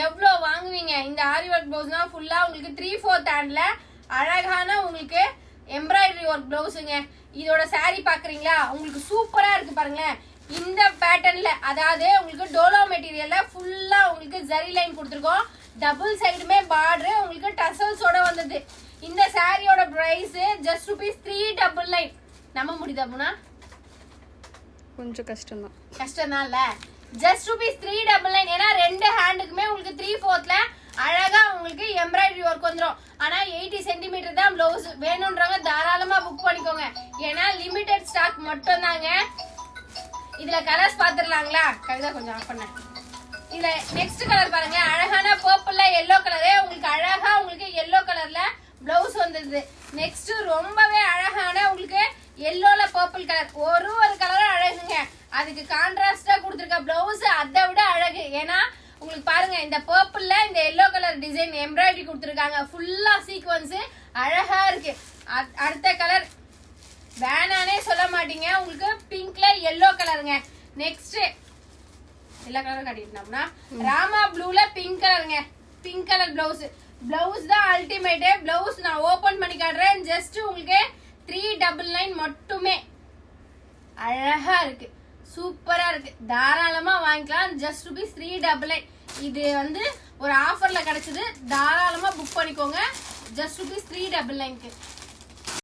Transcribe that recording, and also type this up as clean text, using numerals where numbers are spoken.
எவ்வளோ வாங்குவீங்க? இந்த ஆரி ஒர்க் பிளவுஸ்னா ஃபுல்லா உங்களுக்கு 3/4 ஹேண்ட்ல அழகான உங்களுக்கு எம்ப்ராய்டரி ஒர்க் பிளவுஸுங்க. இதோட சாரி பாக்குறீங்களா? உங்களுக்கு சூப்பரா இருக்கு பாருங்களேன். இந்த பேட்டர்ன்ல அதாவது உங்களுக்கு டோலோ மெட்டீரியல்ல ஃபுல்லா உங்களுக்கு ஜரி லைன் கொடுத்துருக்கோம். டபுள் சைடுமே பார்டர் உங்களுக்கு டசல்ஸோட வந்தது. இந்த சாரியோட பிரைஸ் ஜஸ்ட் ₹399. நம்ப முடியுதா புனா? கொஞ்சம் கஷ்டம்தான். கஷ்டம்தான் இல்ல? ஜஸ்ட் ₹399. ஏன்னா ரெண்டு ஹேண்டுக்குமே உங்களுக்கு 3/4ல அழகா உங்களுக்கு எம்ப்ராய்டரி ஒர்க் வந்துடும். ஆனா 80 சென்டிமீட்டர் தான் பிளவுஸ். வேணும்ன்றவங்க தாராளமா புக் பண்ணிக்கோங்க. ஏன்னா லிமிடெட் ஸ்டாக் மட்டும் தாங்க. இதுல கலர்ஸ் பாத்துடலாங்களா? கவிதா கொஞ்சம் ஆஃப் பண்ண. இதுல நெக்ஸ்ட் கலர் பாருங்க. அழகான பர்பிள்ல எல்லோ கலரு. உங்களுக்கு அழகா உங்களுக்கு எல்லோ கலர்ல பிளவுஸ் வந்தது. நெக்ஸ்ட் ரொம்பவே அழகான உங்களுக்கு எல்லோல பர்பிள் கலர். ஒரு கலரும் அழகுங்க. அதுக்கு கான்ட்ராஸ்டா கொடுத்துருக்க பிளவுஸ் அதை விட அழகு. ஏன்னா உங்களுக்கு பாருங்க இந்த பர்பிள்ல இந்த எல்லோ கலர் டிசைன் எம்ப்ராய்டரி கொடுத்துருக்காங்க. ஃபுல்லா சீக்வன்ஸ் அழகா இருக்கு. அடுத்த கலர் வேணானே சொல்ல மாட்டீங்க. உங்களுக்கு பிங்க்ல எல்லோ கலருங்க. நெக்ஸ்ட் எல்லா கலரும் காட்டிட்டோம்னா ராமா ப்ளூல பிங்க் கலருங்க. Pink colour blouse. பிளவுஸ் தான் அல்டிமேட். பிளவுஸ் நான் ஓபன் பண்ணி காட்டுறேன். ஜஸ்ட் உங்களுக்கு 399 மட்டுமே. அழகா இருக்கு, சூப்பரா இருக்கு. தாராளமா வாங்கிக்கலாம். ஜஸ்ட் ₹399. இது வந்து ஒரு ஆஃபர்ல கிடைச்சது. தாராளமா புக் பண்ணிக்கோங்க. ஜஸ்ட் ₹399.